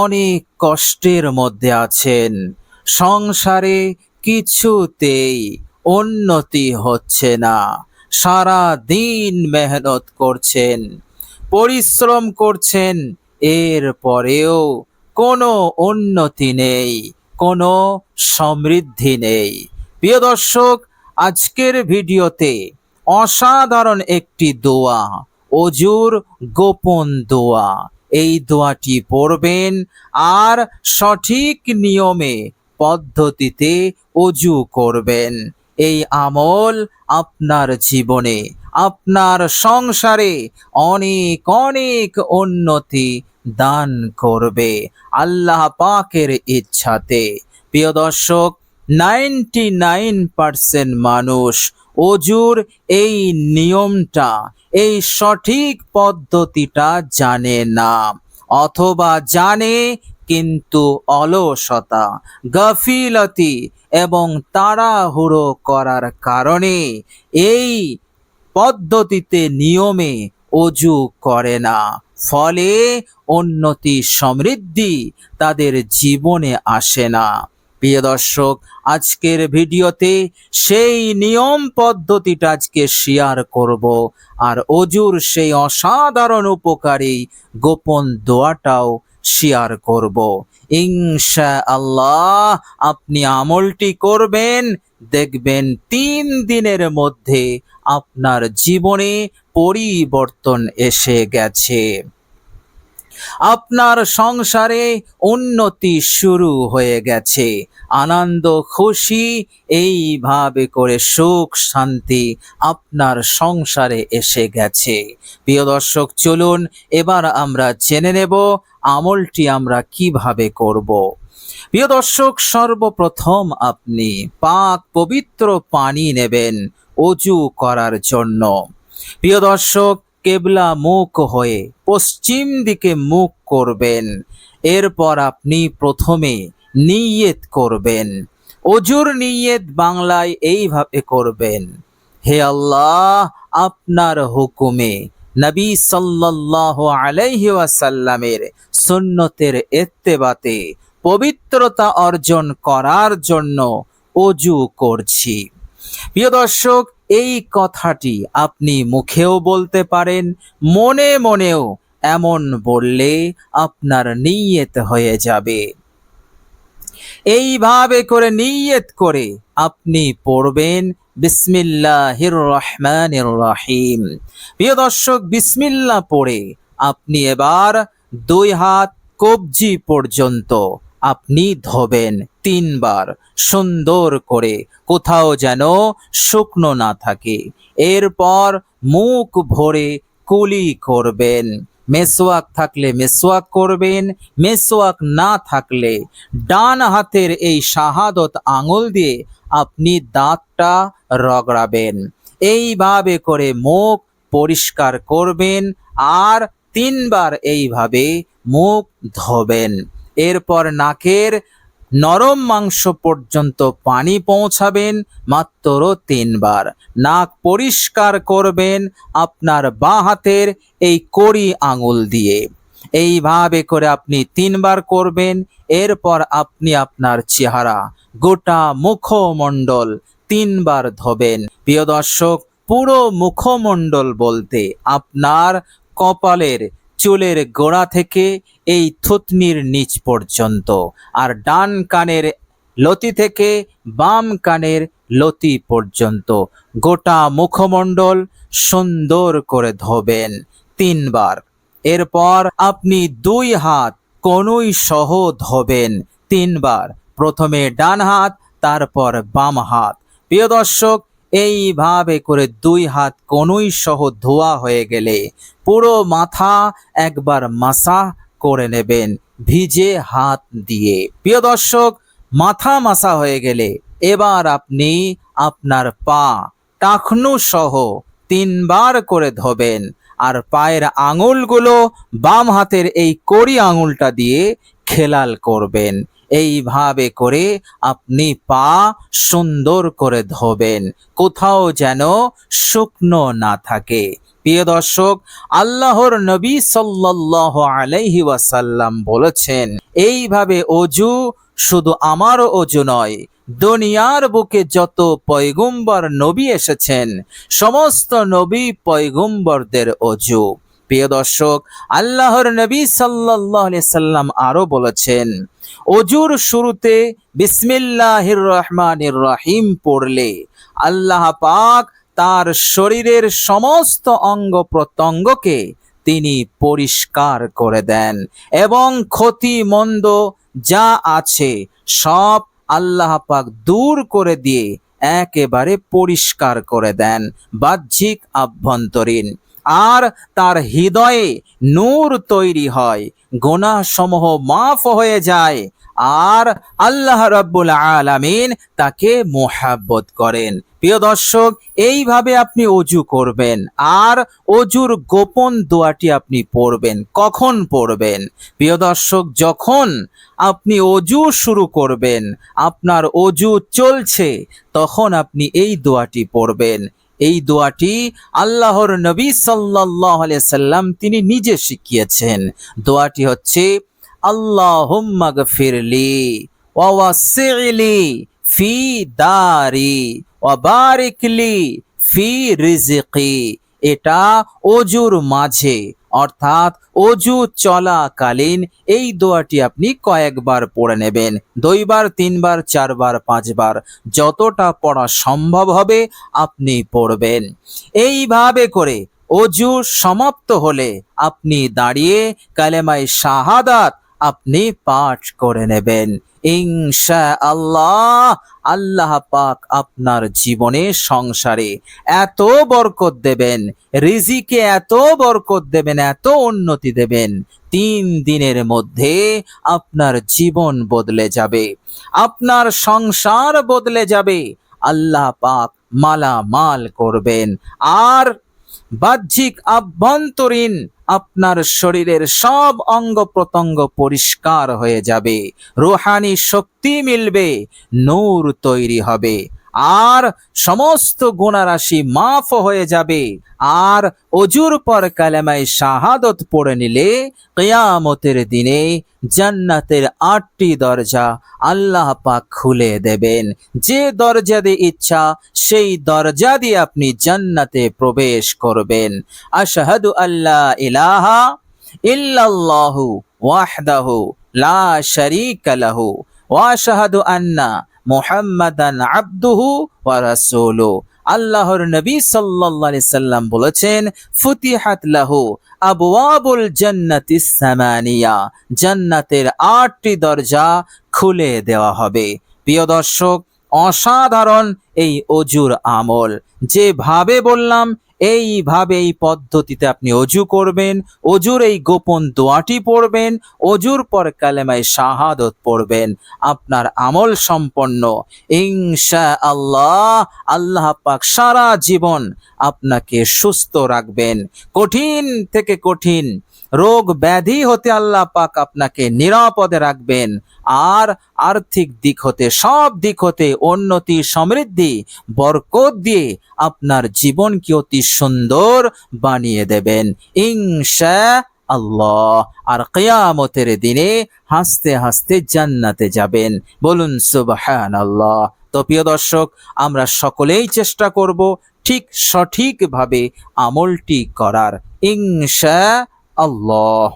অনেক কষ্টের মধ্যে আছেন, সংসারে কিছুতেই উন্নতি হচ্ছে না, সারা দিন মেহনত করছেন, পরিশ্রম করছেন, এর পরেও কোনো উন্নতি নেই, কোনো সমৃদ্ধি নেই। প্রিয় দর্শক, আজকের ভিডিওতে অসাধারণ একটি দোয়া, অজুর গোপন দোয়া, এই দোয়াটি পড়বেন আর সঠিক নিয়মে পদ্ধতিতে অজু করবেন। এই আমল আপনার জীবনে, আপনার সংসারে অনেক অনেক উন্নতি দান করবে আল্লাহ পাকের ইচ্ছাতে। প্রিয় দর্শক, 99% মানুষ অজুর এই নিয়মটা, এই সঠিক পদ্ধতিটা জানে না, অথবা জানে কিন্তু অলসতা, গাফিলতি এবং তাড়াহুড়ো করার কারণে এই পদ্ধতিতে নিয়মে অজু করে না, ফলে উন্নতি সমৃদ্ধি তাদের জীবনে আসে না। প্রিয় দর্শক, আজকের ভিডিওতে সেই নিয়ম পদ্ধতিটা আজকে শেয়ার করব, আর অজুর সেই অসাধারণ উপকারী গোপন দোয়াটাও শেয়ার করব। ইনশাআল্লাহ আপনি আমলটি করবেন, দেখবেন 3 দিনের মধ্যে আপনার জীবনে পরিবর্তন এসে গেছে, আপনার সংসারে উন্নতি শুরু হয়ে গেছে, আনন্দ খুশি এইভাবে করে সুখ শান্তি আপনার সংসারে এসে গেছে। প্রিয় দর্শক, চলুন এবার আমরা জেনে নেব আমলটি আমরা কিভাবে করব। প্রিয় দর্শক, সর্বপ্রথম আপনি পাক পবিত্র পানি নেবেন অজু করার জন্য। প্রিয় দর্শক, কেবলা মুখ হয়ে পশ্চিম দিকে মুখ করবেন। এরপর আপনি প্রথমে নিয়ত করবেন। অজুর নিয়ত বাংলায় এইভাবে করবেন: হে আল্লাহ, আপনার হুকুমে নবী সাল্লাল্লাহু আলাইহি ওয়াসাল্লামের সুন্নতের ইত্তেবাতে পবিত্রতা অর্জন করার জন্য অজু করছি। প্রিয় দর্শক, এই কথাটি আপনি মুখেও বলতে পারেন, মনে মনেও এমন বললে আপনার নিয়ত হয়ে যাবে। এইভাবে করে নিয়ত করে আপনি পড়বেন বিসমিল্লাহির রহমানির রহিম। প্রিয় দর্শক, বিসমিল্লাহ পড়ে আপনি এবার 2 হাত কবজি পর্যন্ত আপনি ধোবেন 3 বার সুন্দর করে, কোথাও যেন শুকনো না থাকে। এরপর মুখ ভরে কুলি করবেন। মেসওয়াক থাকলে মেসওয়াক করবেন, মেসওয়াক না থাকলে ডান হাতের এই শাহাদত আঙুল দিয়ে আপনি দাঁতটা রগড়াবেন। এইভাবে করে মুখ পরিষ্কার করবেন আর 3 বার এইভাবে মুখ ধোবেন। এরপর নাকের নরম মাংস পর্যন্ত পানি পৌঁছাবেন মাত্র 3 বার। নাক পরিষ্কার করবেন আপনার বাঁ হাতের এই কড়ি আঙুল দিয়ে। এইভাবে করে আপনি 3 বার করবেন। এরপর আপনি আপনার চেহারা, গোটা মুখমণ্ডল 3 বার ধোবেন। প্রিয় দর্শক, পুরো মুখমণ্ডল বলতে আপনার কপালের চুলের গোড়া থেকে এই থুতনির নিচ পর্যন্ত, আর ডান কানের লতি থেকে বাম কানের লতি পর্যন্ত গোটা মুখমণ্ডল সুন্দর করে ধোবেন 3 বার। এরপর আপনি 2 হাত কনুই সহ ধোবেন 3 বার, প্রথমে ডান হাত তারপর বাম হাত। প্রিয় দর্শক, এইভাবে করে 2 হাত কনুই সহ ধোয়া হয়ে গেলে পুরো মাথা একবার মাসাহ করে নেবেন ভিজে হাত দিয়ে। প্রিয় দর্শক, মাথা মাসা হয়ে গেলে এবার আপনি আপনার পা টাকনু সহ 3 বার করে ধোবেন, আর পায়ের আঙুলগুলো বাম হাতের এই কড়ি আঙুলটা দিয়ে খেলাল করবেন। এইভাবে করে আপনি পা সুন্দর করে ধোবেন, কোথাও যেন শুকনো না থাকে। প্রিয় দর্শক, আল্লাহর নবী সাল্লাল্লাহু আলাইহি ওয়াসাল্লাম বলেছেন, এইভাবে অজু শুধু আমার অজু নয়, দুনিয়ার বুকে যত পয়গম্বর নবী এসেছেন সমস্ত নবী পয়গম্বরদের অজু। প্রিয় দর্শক, আল্লাহর নবী সাল্লাল্লাহু আলাইহি সাল্লাম আরো বলেছেন, অজুর শুরুতে বিসমিল্লাহির রহমানির রহিম পড়লে আল্লাহ পাক তার শরীরের সমস্ত অঙ্গ প্রত্যঙ্গকে তিনি পরিষ্কার করে দেন এবং ক্ষতি মন্দ যা আছে সব আল্লাহ পাক দূর করে দিয়ে একেবারে পরিষ্কার করে দেন, বাহ্যিক আভ্যন্তরীণ। আর তার হৃদয়ে নূর তৈরি হয়, গুনাহ সমূহ মাফ হয়ে যায়, আর আল্লাহ রাব্বুল আলামিন তাকে মুহাব্বত করেন। প্রিয় দর্শক, এইভাবে আপনি অজু করবেন, আর অজুর গোপন দোয়াটি আপনি পড়বেন। কখন পড়বেন? প্রিয় দর্শক, যখন আপনি অজু শুরু করবেন, আপনার অজু চলছে, তখন আপনি এই দোয়াটি পড়বেন। এই দোয়াটি আল্লাহর নবী সাল্লাল্লাহু আলাইহি সাল্লাম তিনি নিজে শিখিয়েছেন। দোয়াটি হচ্ছে, আল্লাহুম্মা গফিরলি ওয়া ওয়াসি'লি ফি দারি ওয়া বারিকলি ফি রিজকি। এটা অজুর মাঝে অর্থাৎ অজু চলাকালীন এই দোয়াটি আপনি কয়েকবার পড়ে নেবেন, 2 বার, 3 বার, 4 বার, 5 বার, যতটা পড়া সম্ভব হবে আপনি পড়বেন। এইভাবে করে অজু সমাপ্ত হলে আপনি দাঁড়িয়ে কালেমায়ে শাহাদাত আপনি পাঠ করে নেবেন। ইনশাআল্লাহ আল্লাহ পাক আপনার জীবনে, সংসারে এত বরকত দেবেন, রিজিকে এত বরকত দেবেন, এত উন্নতি দেবেন, 3 দিনের মধ্যে আপনার জীবন বদলে যাবে, আপনার সংসার বদলে যাবে। আল্লাহ পাক মালামাল করবেন, আর বাহ্যিক আভ্যন্তরীণ আপনার শরীরের সব অঙ্গ প্রত্যঙ্গ পরিষ্কার হয়ে যাবে, রূহানি শক্তি মিলবে, নূর তৈরি হবে, আর সমস্ত গুনাহরাশি মাফ হয়ে যাবে। আর অজুর পর কালেমায়ে শাহাদত পড়ে নিলে কিয়ামতের দিনে জান্নাতের 8টি দরজা আল্লাহ পাক খুলে দেবেন। যে দরজা দিয়ে ইচ্ছা সেই দরজা দিয়ে আপনি জান্নাতে প্রবেশ করবেন। আশহাদু আল্লা ইলাহা ইল্লাল্লাহু ওয়াহদাহু লা শারীকা লাহু ওয়া আশহাদু আন্না মুহাম্মাদান আবদুহু ওয়া রাসূলুহু। আল্লাহর নবী সাল্লাল্লাহু আলাইহি সাল্লাম বলেছেন, ফুতিহাত লাহু আবওয়াবুল জান্নাতিস সামানিয়া, জান্নাতের 8টি দরজা খুলে দেওয়া হবে। প্রিয় দর্শক, অসাধারণ এই অজুর আমল, যেভাবে বললাম এইভাবে এই পদ্ধতিতে আপনি অজু করবেন, অজুর এই গোপন দোয়াটি পড়বেন, অজুর পর কালেমায়ে শাহাদত পড়বেন, আপনার আমল সম্পন্ন ইনশাআল্লাহ। আল্লাহ পাক সারা জীবন আপনাকে সুস্থ রাখবেন, কঠিন থেকে কঠিন রোগ ব্যাধি হতে আল্লাহ পাক আপনাকে নিরাপদে রাখবেন, আর আর্থিক দিক হতে, সব দিক হতে উন্নতি, সমৃদ্ধি, বরকত দিয়ে আপনার জীবনকে অতি সুন্দর বানিয়ে দেবেন ইনশাআল্লাহ। আর কিয়ামতের দিনে হাসতে হাসতে জান্নাতে যাবেন। বলুন সুবহানাল্লাহ। তো প্রিয় দর্শক, আমরা সকলেই চেষ্টা করব ঠিক সঠিকভাবে আমলটি করার ইনশাআল্লাহ।